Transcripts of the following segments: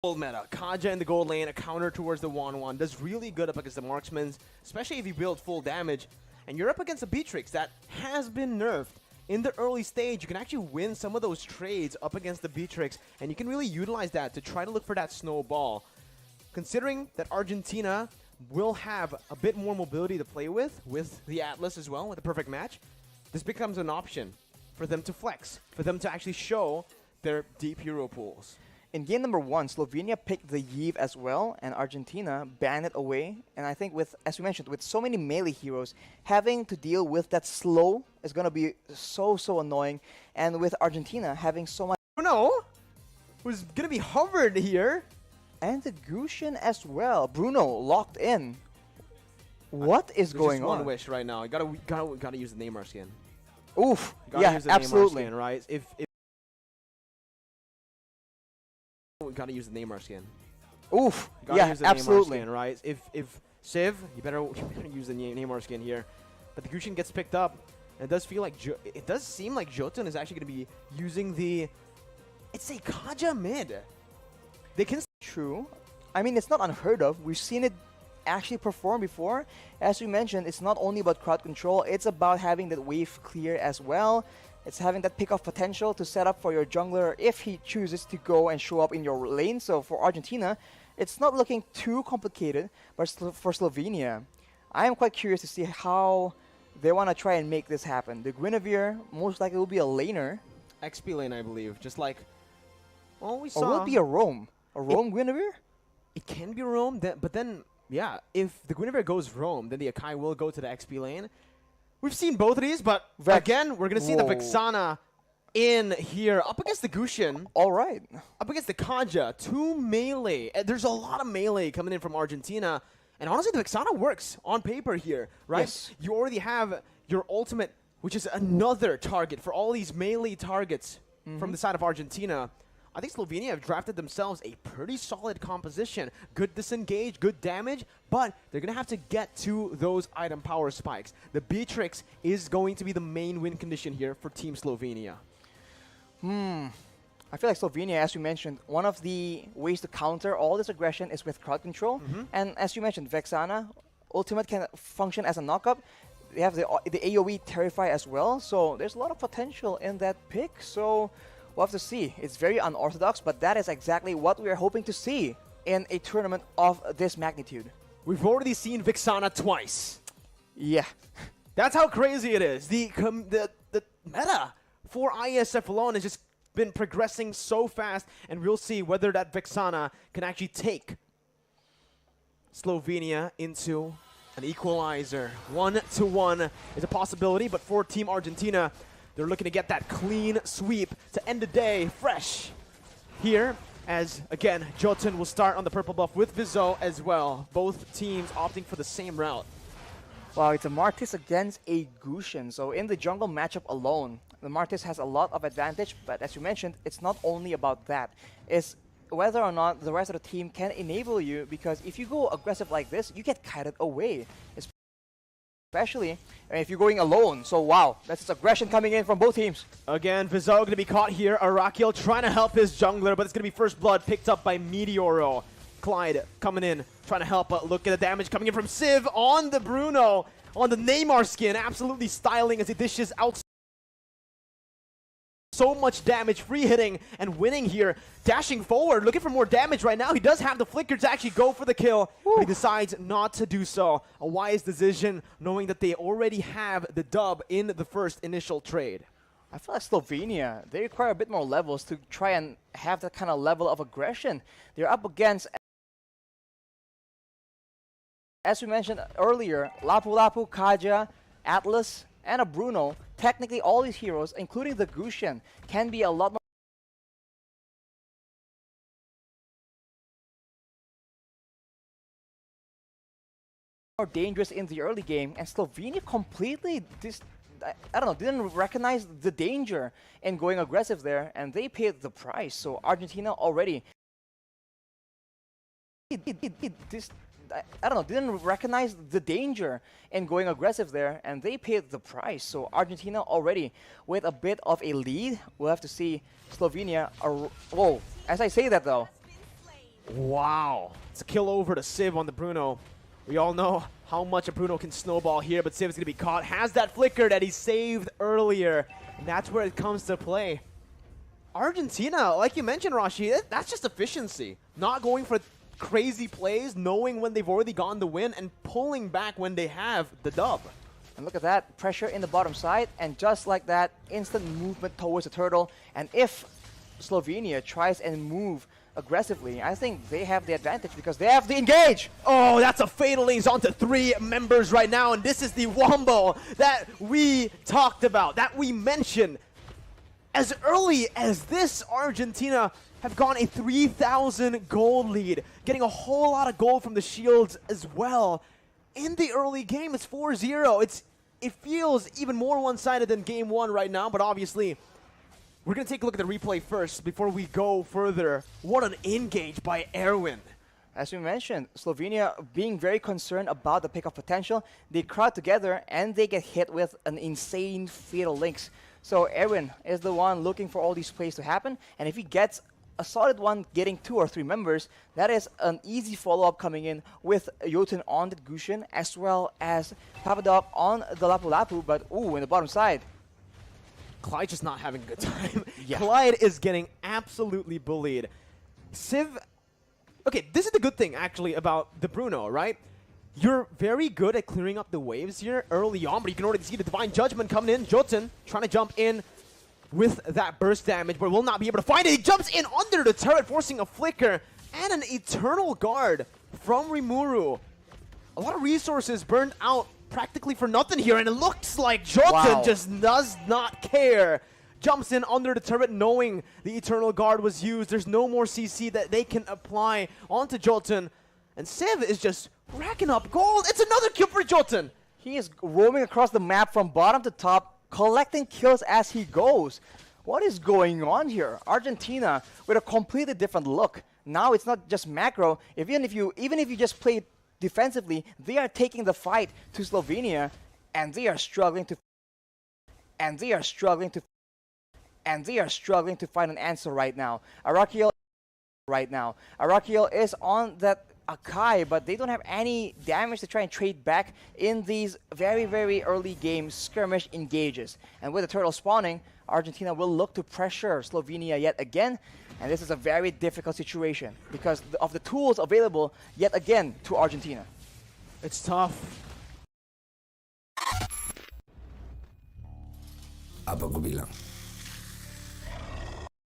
Gold meta. Kaja in the gold lane, a counter towards the 1-1. Does really good up against the marksmen, especially if you build full damage. And you're up against a Beatrix that has been nerfed. In the early stage, you can actually win some of those trades up against the Beatrix, and you can really utilize that to try to look for that snowball. Considering that Argentina will have a bit more mobility to play with the Atlas as well, with a perfect match, this becomes an option for them to flex, for them to actually show their deep hero pools. In game number 1, Slovenia picked the Iesf as well, and Argentina banned it away. And I think with, as we mentioned, with so many melee heroes, having to deal with that slow is going to be so annoying. And with Argentina having so much... Bruno, who's going to be hovered here. And the Gusion as well. Bruno locked in. What is going on? Just one wish right now. You gotta use the Neymar skin. Oof. Yeah, use the absolutely. Neymar skin, right? If we gotta use the Neymar skin. Oof. Yeah, use the absolutely. Neymar skin, right? If Civ, you better use the Neymar skin here. But the Gusion gets picked up, and it does feel like it does seem like Jotun is actually gonna be using the. It's a Kaja mid. They can. True. I mean, it's not unheard of. We've seen it actually perform before. As we mentioned, it's not only about crowd control, it's about having that wave clear as well. It's having that pick-off potential to set up for your jungler if he chooses to go and show up in your lane. So for Argentina, it's not looking too complicated, but for Slovenia, I am quite curious to see how they want to try and make this happen. The Guinevere most likely will be a laner. XP lane, I believe. Just like, well, we saw. Or will it be a roam? A roam Guinevere? It can be roam, but then, yeah, if the Guinevere goes roam, then the Akai will go to the XP lane. We've seen both of these, but again, we're going to see the Vexana in here up against the Gusion. All right. Up against the Kaja. 2 melee. There's a lot of melee coming in from Argentina. And honestly, the Vexana works on paper here, right? Yes. You already have your ultimate, which is another target for all these melee targets from the side of Argentina. I think Slovenia have drafted themselves a pretty solid composition. Good disengage, good damage, but they're going to have to get to those item power spikes. The Beatrix is going to be the main win condition here for Team Slovenia. I feel like Slovenia, as you mentioned, one of the ways to counter all this aggression is with crowd control. And as you mentioned, Vexana, ultimate can function as a knockup. They have the AoE Terrify as well, so there's a lot of potential in that pick. So we'll have to see. It's very unorthodox, but that is exactly what we are hoping to see in a tournament of this magnitude. We've already seen Vexana twice. Yeah. That's how crazy it is. The meta for Iesf alone has just been progressing so fast, and we'll see whether that Vexana can actually take Slovenia into an equalizer. 1-1 is a possibility, but for Team Argentina, they're looking to get that clean sweep to end the day fresh here, as, again, Jotun will start on the purple buff with Vizo as well. Both teams opting for the same route. Well, it's a Martis against a Gusion. So in the jungle matchup alone, the Martis has a lot of advantage, but as you mentioned, it's not only about that. It's whether or not the rest of the team can enable you, because if you go aggressive like this, you get kited away. Especially if you're going alone. So wow, that's aggression coming in from both teams. Again, Vizo going to be caught here. Arakiel trying to help his jungler, but it's going to be first blood picked up by Meteoro. Clyde coming in, trying to help, but look at the damage coming in from Civ on the Bruno, on the Neymar skin. Absolutely styling as he dishes out so much damage, free hitting and winning here. Dashing forward, looking for more damage right now. He does have the flicker to actually go for the kill, but he decides not to do so. A wise decision, knowing that they already have the dub in the first initial trade. I feel like Slovenia, they require a bit more levels to try and have that kind of level of aggression. They're up against, as we mentioned earlier, Lapu-Lapu, Kaja, Atlas, and a Bruno. Technically, all these heroes, including the Gusion, can be a lot more dangerous in the early game, and Slovenia completely didn't recognize the danger in going aggressive there, and they paid the price. So Argentina already didn't recognize the danger in going aggressive there, and they paid the price. So Argentina already with a bit of a lead. We'll have to see Slovenia. Whoa, as I say that though, Wow. It's a kill over to Civ on the Bruno. We all know how much a Bruno can snowball here, but Civ's going to be caught. Has that flicker that he saved earlier, and that's where it comes to play. Argentina, like you mentioned, Rashi, that's just efficiency. Not going for crazy plays, knowing when they've already gotten the win, and pulling back when they have the dub. And look at that, pressure in the bottom side, and just like that, instant movement towards the turtle. And if Slovenia tries and move aggressively, I think they have the advantage because they have the engage. Oh, that's a Fatal Links onto 3 members right now, and this is the wombo that we talked about, that we mentioned. As early as this, Argentina have gone a 3,000 gold lead, getting a whole lot of gold from the shields as well. In the early game, it's 4-0. It feels even more one-sided than game 1 right now, but obviously, we're going to take a look at the replay first before we go further. What an engage by Erwin. As we mentioned, Slovenia being very concerned about the pick-off potential, they crowd together and they get hit with an insane Fatal Links. So Erwin is the one looking for all these plays to happen, and if he gets a solid one getting 2 or 3 members, that is an easy follow-up coming in with Jotun on the Gusion as well as Papadov on the Lapu Lapu, but ooh, in the bottom side. Clyde just not having a good time. Yeah. Clyde is getting absolutely bullied. Civ, okay, this is the good thing actually about the Bruno, right? You're very good at clearing up the waves here early on, but you can already see the Divine Judgment coming in. Jotun trying to jump in with that burst damage, but will not be able to find it. He jumps in under the turret, forcing a flicker and an Eternal Guard from Rimuru. A lot of resources burned out practically for nothing here, and it looks like Jotun just does not care. Jumps in under the turret knowing the Eternal Guard was used. There's no more CC that they can apply onto Jotun. And Civ is just racking up gold. It's another kill for Jotun. He is roaming across the map from bottom to top, collecting kills as he goes. What is going on here? Argentina with a completely different look. Now it's not just macro. Even if you just play defensively, they are taking the fight to Slovenia, and they are struggling to find an answer right now. Arakiel is on that Akai, but they don't have any damage to try and trade back in these very, very early game skirmish engages. And with the turtle spawning, Argentina will look to pressure Slovenia yet again. And this is a very difficult situation because of the tools available yet again to Argentina. It's tough. Apa ko bilang?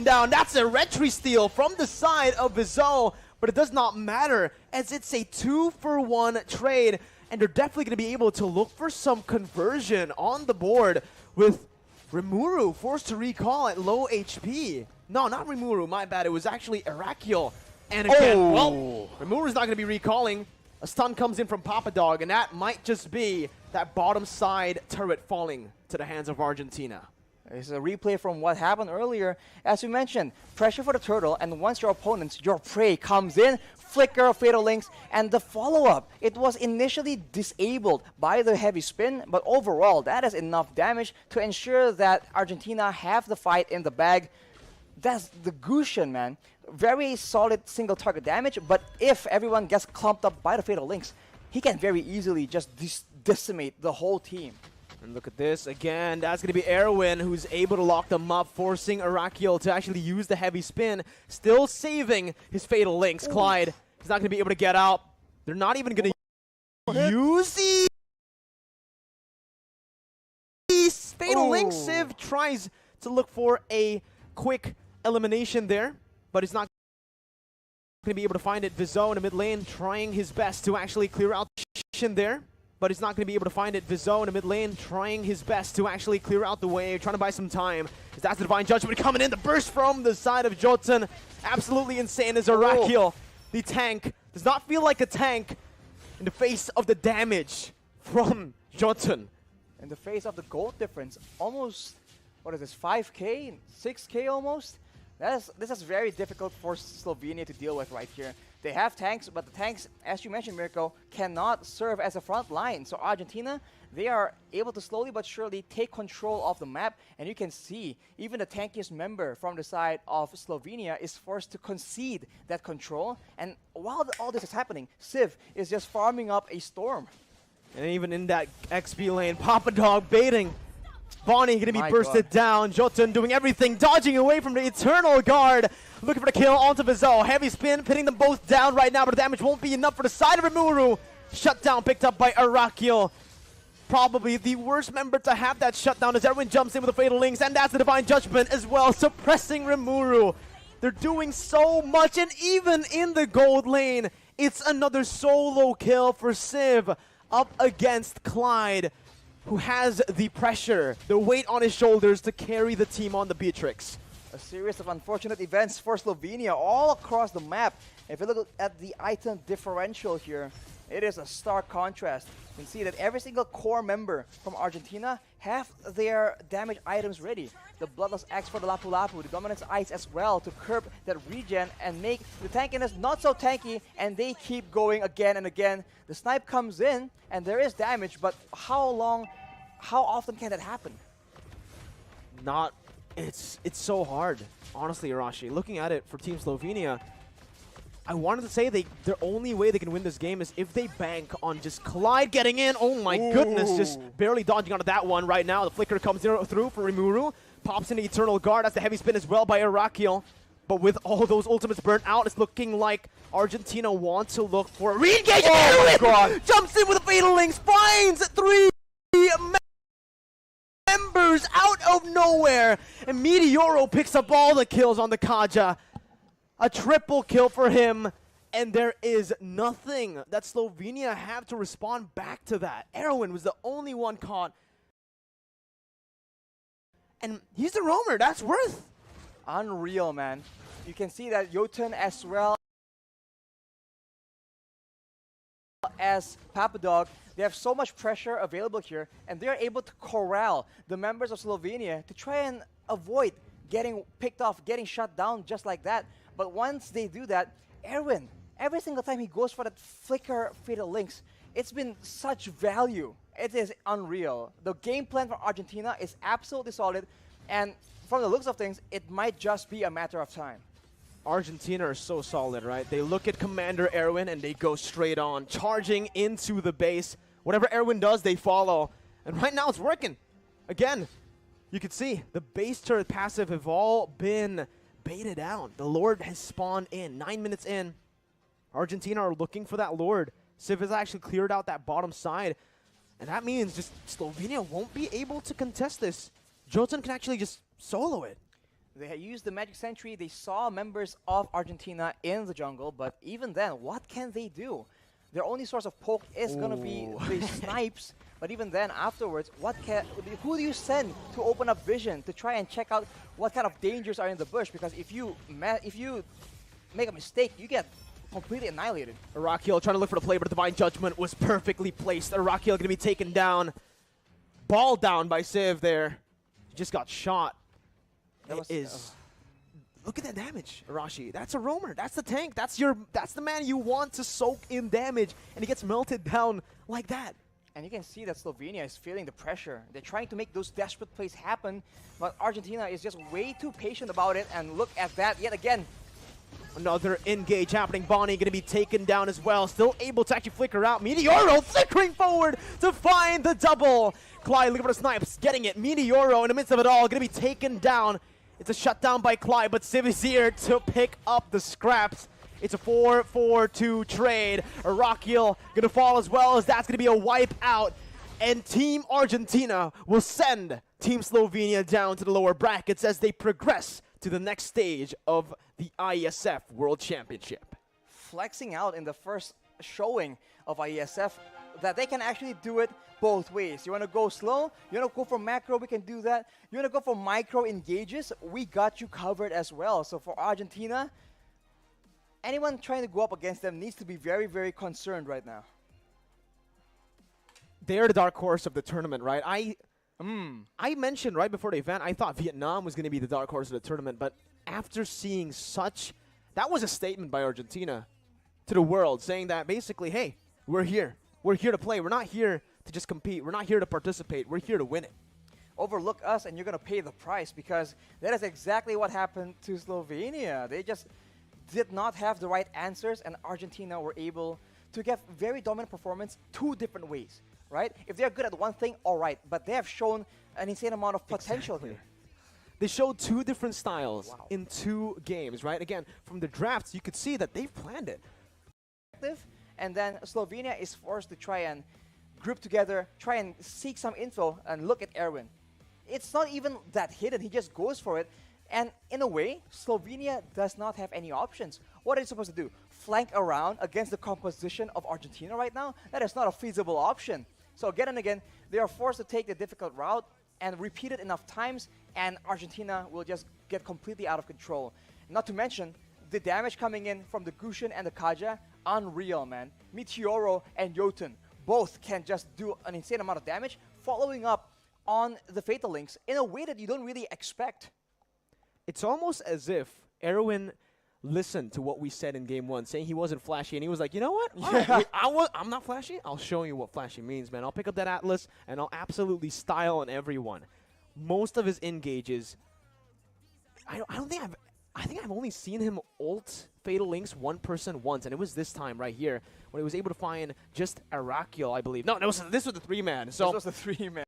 Down, that's a retry steal from the side of Vizol, but it does not matter as it's a 2-for-1 trade, and they're definitely going to be able to look for some conversion on the board with Rimuru forced to recall at low HP. No, not Rimuru, my bad. It was actually Arakiel. And again, well, Rimuru's not going to be recalling. A stun comes in from Papadog, and that might just be that bottom side turret falling to the hands of Argentina. This is a replay from what happened earlier. As we mentioned, pressure for the turtle, and once your prey comes in, flicker, Fatal Links, and the follow-up. It was initially disabled by the heavy spin, but overall, that is enough damage to ensure that Argentina have the fight in the bag. That's the Gusion, man. Very solid single target damage, but if everyone gets clumped up by the Fatal Links, he can very easily just decimate the whole team. And look at this again. That's going to be Erwin who's able to lock them up, forcing Arakiel to actually use the heavy spin, still saving his Fatal Links. Ooh. Clyde is not going to be able to get out. They're not even going to use these Fatal Links. Civ tries to look for a quick elimination there, but it's not going to be able to find it. Vizo in the mid lane trying his best to actually clear out the there. But he's not going to be able to find it. Vizo in the mid lane trying his best to actually clear out the wave, trying to buy some time. That's the Divine Judgment coming in. The burst from the side of Jotun. Absolutely insane as Arakiel. The tank does not feel like a tank in the face of the damage from Jotun. In the face of the gold difference, almost, what is this, 5k, 6k almost? This is very difficult for Slovenia to deal with right here. They have tanks, but the tanks, as you mentioned, Mirko, cannot serve as a front line. So Argentina, they are able to slowly but surely take control of the map, and you can see even the tankiest member from the side of Slovenia is forced to concede that control. And while all this is happening, Civ is just farming up a storm. And even in that XP lane, Papa Dog baiting. Bonnie going to be My bursted down. Jotun doing everything, dodging away from the Eternal Guard. Looking for the kill onto Vizzo. Heavy spin, pinning them both down right now, but the damage won't be enough for the side of Rimuru. Shutdown picked up by Arakil. Probably the worst member to have that shutdown as Erwin jumps in with the Fatal Links, and that's the Divine Judgment as well, suppressing Rimuru. They're doing so much, and even in the gold lane, it's another solo kill for Civ up against Clyde, who has the pressure, the weight on his shoulders to carry the team on the Beatrix. A series of unfortunate events for Slovenia all across the map. If you look at the item differential here, it is a stark contrast. You can see that every single core member from Argentina have their damage items ready. The Bloodless Axe for the Lapu Lapu, the Dominance Ice as well to curb that regen and make the tankiness not so tanky, and they keep going again and again. The snipe comes in and there is damage, but how often can that happen? It's so hard, honestly, Arashi. Looking at it for Team Slovenia, I wanted to say their only way they can win this game is if they bank on just Clyde getting in. Oh my goodness, just barely dodging onto that one right now. The flicker comes through for Rimuru. Pops into Eternal Guard. That's the heavy spin as well by Arakil. But with all those ultimates burnt out, it's looking like Argentina wants to look for a re-engage. Oh my God. Jumps in with a Fatal Links, finds 3 members out of nowhere. And Meteoro picks up all the kills on the Kaja. A triple kill for him, and there is nothing that Slovenia have to respond back to that. Erwin was the only one caught. And he's the roamer, that's worth. Unreal, man. You can see that Jotun as well as Papadog, they have so much pressure available here, and they're able to corral the members of Slovenia to try and avoid getting picked off, getting shut down just like that. But once they do that, Erwin, every single time he goes for that flicker Fatal Links, it's been such value. It is unreal. The game plan for Argentina is absolutely solid, and from the looks of things, it might just be a matter of time. Argentina are so solid, right? They look at Commander Erwin and they go straight on, charging into the base. Whatever Erwin does, they follow. And right now it's working. Again, you can see the base turret passive have all been baited out. The Lord has spawned in. 9 minutes in, Argentina are looking for that Lord. Civ has actually cleared out that bottom side. And that means just Slovenia won't be able to contest this. Jotun can actually just solo it. They had used the Magic Sentry. They saw members of Argentina in the jungle, but even then, what can they do? Their only source of poke is going to be the snipes, but even then, afterwards, who do you send to open up vision to try and check out what kind of dangers are in the bush? Because if you make a mistake, you get completely annihilated. Arakil trying to look for the play, but the Divine Judgment was perfectly placed. Arakil going to be taken down. Ball down by Civ there. He just got shot. Look at that damage, Arashi. That's a roamer. That's the tank. That's the man you want to soak in damage, and he gets melted down like that. And you can see that Slovenia is feeling the pressure. They're trying to make those desperate plays happen, but Argentina is just way too patient about it, and look at that yet again. Another engage happening. Bonnie going to be taken down as well. Still able to actually flicker out. Meteoro flickering forward to find the double. Clyde looking for the snipes. Getting it. Meteoro in the midst of it all. Going to be taken down. It's a shutdown by Clyde, but Civ is here to pick up the scraps. It's a 4-4-2 trade. Arakil going to fall as well, as that's going to be a wipe out. And Team Argentina will send Team Slovenia down to the lower brackets as they progress to the next stage of the Iesf World Championship. Flexing out in the first showing of Iesf that they can actually do it both ways. You want to go slow? You want to go for macro? We can do that. You want to go for micro engages? We got you covered as well. So for Argentina, anyone trying to go up against them needs to be very, very concerned right now. They're the dark horse of the tournament, right? I mentioned right before the event, I thought Vietnam was going to be the dark horse of the tournament, but after seeing such, that was a statement by Argentina to the world, saying that basically, hey, we're here. We're here to play. We're not here to just compete. We're not here to participate. We're here to win it. Overlook us and you're going to pay the price, because that is exactly what happened to Slovenia. They just did not have the right answers, and Argentina were able to get very dominant performance two different ways, right? If they're good at one thing, all right, but they have shown an insane amount of potential Exactly. here. They showed two different styles Wow. in 2 games, right? Again, from the drafts, you could see that they've planned it. And then Slovenia is forced to try and group together, try and seek some info, and look at Erwin. It's not even that hidden. He just goes for it. And in a way, Slovenia does not have any options. What are you supposed to do? Flank around against the composition of Argentina right now? That is not a feasible option. So again and again, they are forced to take the difficult route and repeat it enough times, and Argentina will just get completely out of control. Not to mention, the damage coming in from the Gushin and the Kaja, unreal, man. Meteoro and Jotun both can just do an insane amount of damage, following up on the Fatal Links in a way that you don't really expect. It's almost as if Erwin listened to what we said in game 1, saying he wasn't flashy, and he was like, you know what? All right, wait, I'm not flashy. I'll show you what flashy means, man. I'll pick up that Atlas, and I'll absolutely style on everyone. Most of his engages, I think I've only seen him ult Fatal Links one person once, and it was this time right here when he was able to find just Arakiel, I believe. No, this was the 3-man. So This was the 3-man,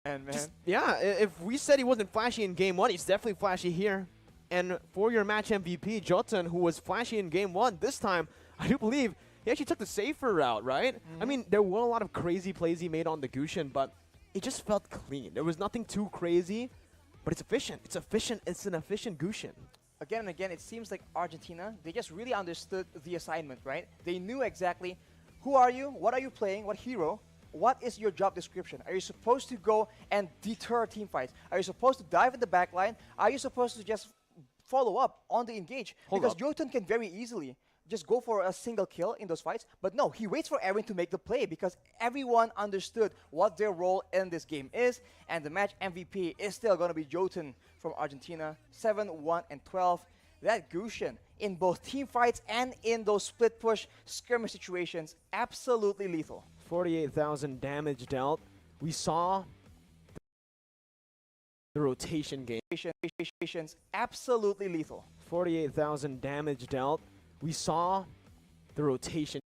man. yeah, if we said he wasn't flashy in game 1, he's definitely flashy here. And for your match MVP, Jotun, who was flashy in game 1, this time, I do believe he actually took the safer route, right? I mean, there were a lot of crazy plays he made on the Gushin, but it just felt clean. There was nothing too crazy, but it's efficient. It's efficient. It's an efficient Gushin. Again and again, it seems like Argentina, they just really understood the assignment, right? They knew exactly who are you, what are you playing, what hero, what is your job description? Are you supposed to go and deter team fights? Are you supposed to dive in the back line? Are you supposed to just follow up on the engage? Because Jotun can very easily just go for a single kill in those fights, but no, he waits for Erwin to make the play, because everyone understood what their role in this game is, and the match MVP is still going to be Jotun from Argentina, 7, 1, and 12. That Gushin, in both team fights and in those split push skirmish situations, absolutely lethal. 48,000 damage dealt. We saw the rotation game. Absolutely lethal. 48,000 damage dealt. We saw the rotation.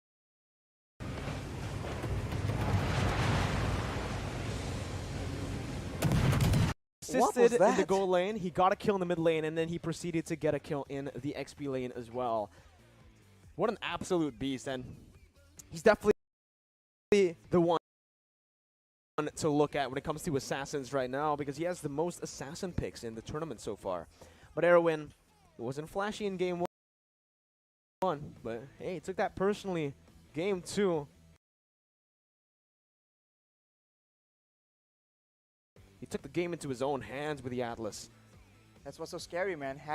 Assisted in the goal lane. He got a kill in the mid lane, and then he proceeded to get a kill in the XP lane as well. What an absolute beast, and he's definitely the one to look at when it comes to assassins right now, because he has the most assassin picks in the tournament so far. But Erwin, it wasn't flashy in game 1, but hey, he took that personally. Game 2, he took the game into his own hands with the Atlas. That's what's so scary, man.